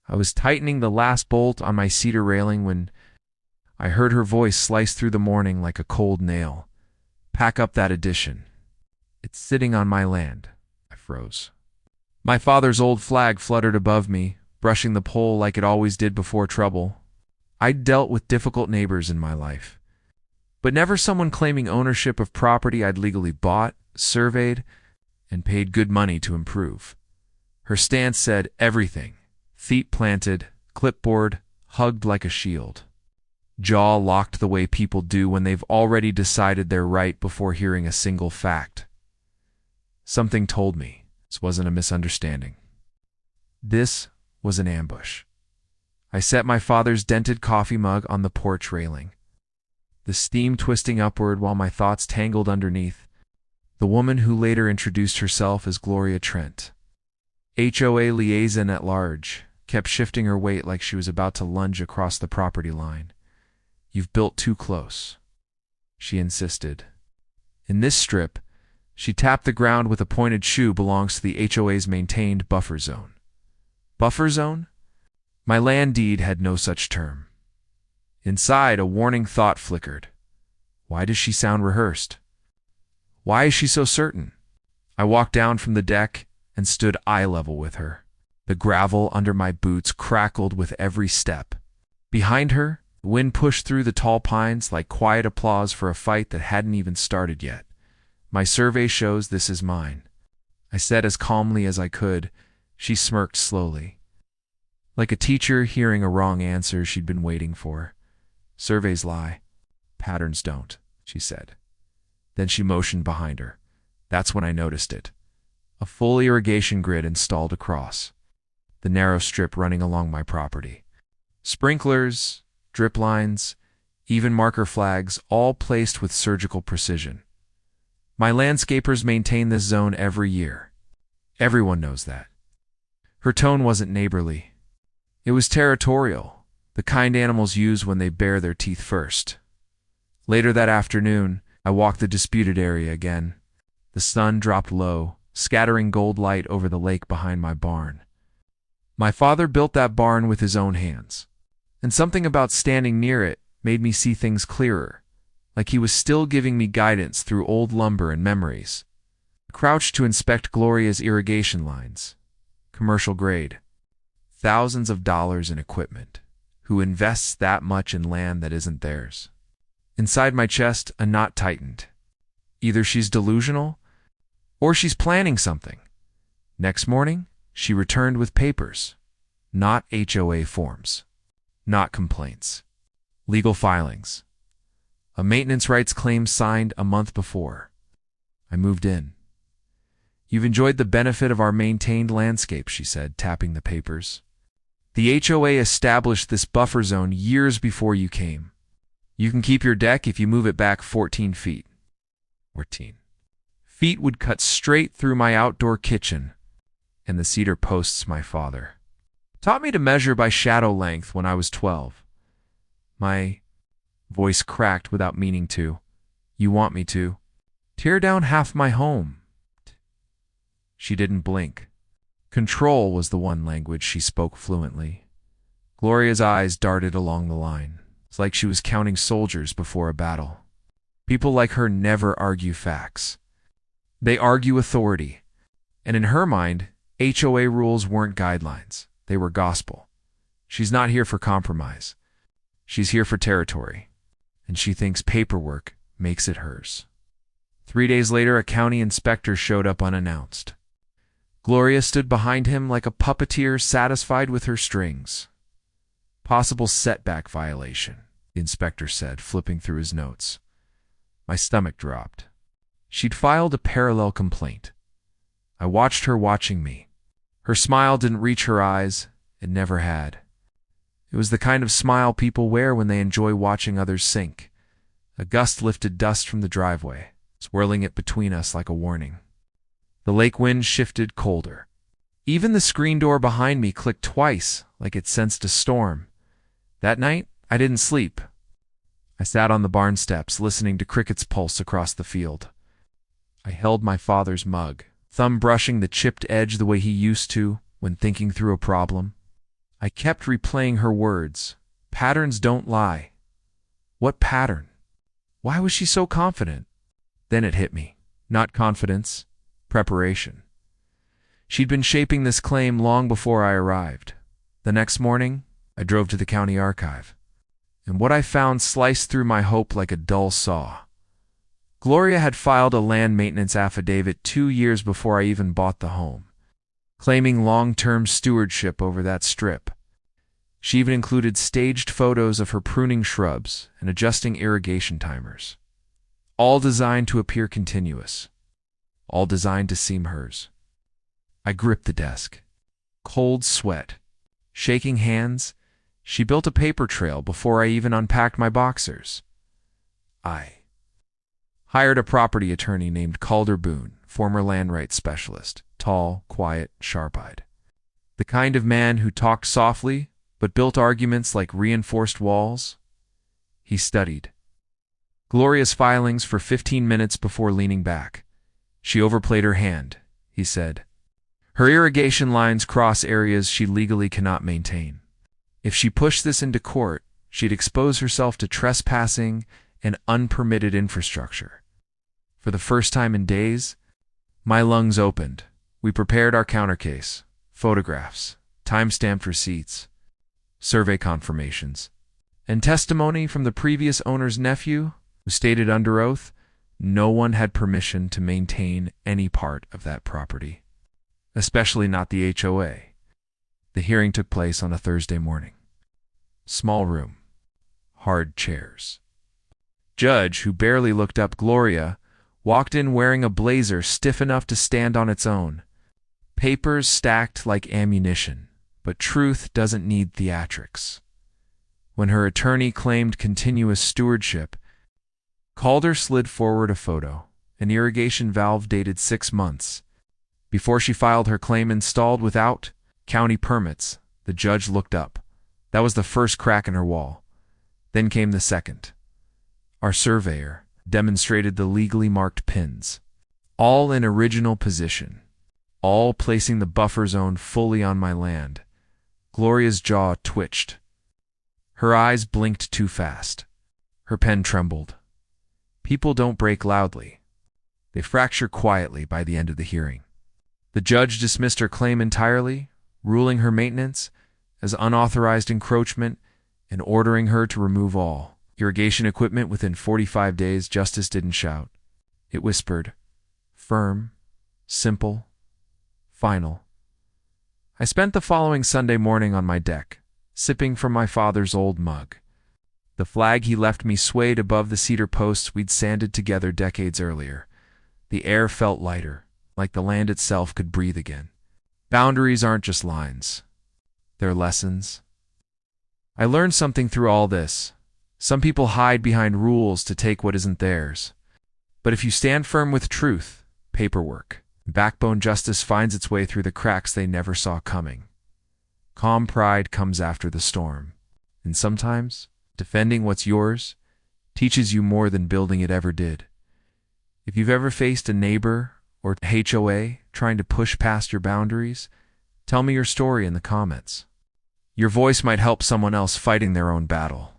I was tightening the last bolt on my cedar railing when I heard her voice slice through the morning like a cold nail. "Pack up that addition. It's sitting on my land." I froze. My father's old flag fluttered above me, brushing the pole like it always did before trouble. I'd dealt with difficult neighbors in my life, but never someone claiming ownership of property I'd legally bought, surveyed, and paid good money to improve. Her stance said everything. Feet planted, clipboard, hugged like a shield. Jaw locked the way people do when they've already decided they're right before hearing a single fact. Something told me this wasn't a misunderstanding. This was an ambush. I set my father's dented coffee mug on the porch railing, the steam twisting upward while my thoughts tangled underneath. The woman who later introduced herself as Gloria Trent, HOA Liaison at large, kept shifting her weight like she was about to lunge across the property line. "You've built too close," she insisted. In this strip, she tapped the ground with a pointed shoe belongs to the HOA's maintained buffer zone. Buffer zone? My land deed had no such term. Inside, a warning thought flickered. Why does she sound rehearsed? Why is she so certain? I walked down from the deck and stood eye level with her. The gravel under my boots crackled with every step. Behind her, the wind pushed through the tall pines like quiet applause for a fight that hadn't even started yet. "My survey shows this is mine," I said as calmly as I could. She smirked slowly, like a teacher hearing a wrong answer she'd been waiting for. "Surveys lie. Patterns don't," she said. Then she motioned behind her. That's when I noticed it. A full irrigation grid installed across the narrow strip running along my property. Sprinklers, drip lines, even marker flags, all placed with surgical precision. My landscapers maintain this zone every year. Everyone knows that. Her tone wasn't neighborly. It was territorial, the kind animals use when they bare their teeth first. Later that afternoon, I walked the disputed area again. The sun dropped low, scattering gold light over the lake behind my barn. My father built that barn with his own hands, and something about standing near it made me see things clearer, like he was still giving me guidance through old lumber and memories. I crouched to inspect Gloria's irrigation lines. Commercial grade. Thousands of dollars in equipment. Who invests that much in land that isn't theirs? Inside my chest, a knot tightened. Either she's delusional, or she's planning something. Next morning, she returned with papers. Not HOA forms. Not complaints. Legal filings. A maintenance rights claim signed a month before. I moved in. "You've enjoyed the benefit of our maintained landscape," she said, tapping the papers. "The HOA established this buffer zone years before you came. You can keep your deck if you move it back 14 feet. 14 feet would cut straight through my outdoor kitchen and the cedar posts my father taught me to measure by shadow length when I was 12. My voice cracked without meaning to. "You want me to tear down half my home." She didn't blink. Control was the one language she spoke fluently. Gloria's eyes darted along the line. It's like she was counting soldiers before a battle. People like her never argue facts. They argue authority. And in her mind, HOA rules weren't guidelines. They were gospel. She's not here for compromise. She's here for territory. And she thinks paperwork makes it hers. 3 days later, a county inspector showed up unannounced. Gloria stood behind him like a puppeteer satisfied with her strings. "Possible setback violation," the inspector said, flipping through his notes. My stomach dropped. She'd filed a parallel complaint. I watched her watching me. Her smile didn't reach her eyes. It never had. It was the kind of smile people wear when they enjoy watching others sink. A gust lifted dust from the driveway, swirling it between us like a warning. The lake wind shifted colder. Even the screen door behind me clicked twice, like it sensed a storm. That night, I didn't sleep. I sat on the barn steps, listening to crickets pulse across the field. I held my father's mug, thumb brushing the chipped edge the way he used to when thinking through a problem. I kept replaying her words. Patterns don't lie. What pattern? Why was she so confident? Then it hit me. Not confidence, preparation. She'd been shaping this claim long before I arrived. The next morning, I drove to the county archive, and what I found sliced through my hope like a dull saw. Gloria had filed a land maintenance affidavit 2 years before I even bought the home, claiming long-term stewardship over that strip. She even included staged photos of her pruning shrubs and adjusting irrigation timers, all designed to appear continuous, all designed to seem hers. I gripped the desk. Cold sweat. Shaking hands, she built a paper trail before I even unpacked my boxers. I hired a property attorney named Calder Boone, former land rights specialist, tall, quiet, sharp-eyed. The kind of man who talked softly but built arguments like reinforced walls. He studied Gloria's filings for 15 minutes before leaning back. She overplayed her hand, he said. Her irrigation lines cross areas she legally cannot maintain. If she pushed this into court, she'd expose herself to trespassing and unpermitted infrastructure. For the first time in days, my lungs opened. We prepared our countercase, photographs, time-stamped receipts, survey confirmations, and testimony from the previous owner's nephew, who stated under oath no one had permission to maintain any part of that property, especially not the HOA. The hearing took place on a Thursday morning. Small room, hard chairs. Judge, who barely looked up Gloria, walked in wearing a blazer stiff enough to stand on its own. Papers stacked like ammunition, but truth doesn't need theatrics. When her attorney claimed continuous stewardship, Calder slid forward a photo, an irrigation valve dated 6 months. Before she filed her claim installed without county permits, the judge looked up. That was the first crack in her wall. Then came the second. Our surveyor demonstrated the legally marked pins, all in original position, all placing the buffer zone fully on my land. Gloria's jaw twitched. Her eyes blinked too fast. Her pen trembled. People don't break loudly. They fracture quietly by the end of the hearing. The judge dismissed her claim entirely, ruling her maintenance as unauthorized encroachment and ordering her to remove all irrigation equipment within 45 days. Justice didn't shout. It whispered, firm, simple, final. I spent the following Sunday morning on my deck, sipping from my father's old mug. The flag he left me swayed above the cedar posts we'd sanded together decades earlier. The air felt lighter, like the land itself could breathe again. Boundaries aren't just lines. They're lessons. I learned something through all this. Some people hide behind rules to take what isn't theirs. But if you stand firm with truth, paperwork, backbone, justice finds its way through the cracks they never saw coming. Calm pride comes after the storm. And sometimes, defending what's yours teaches you more than building it ever did. If you've ever faced a neighbor or HOA trying to push past your boundaries, tell me your story in the comments. Your voice might help someone else fighting their own battle.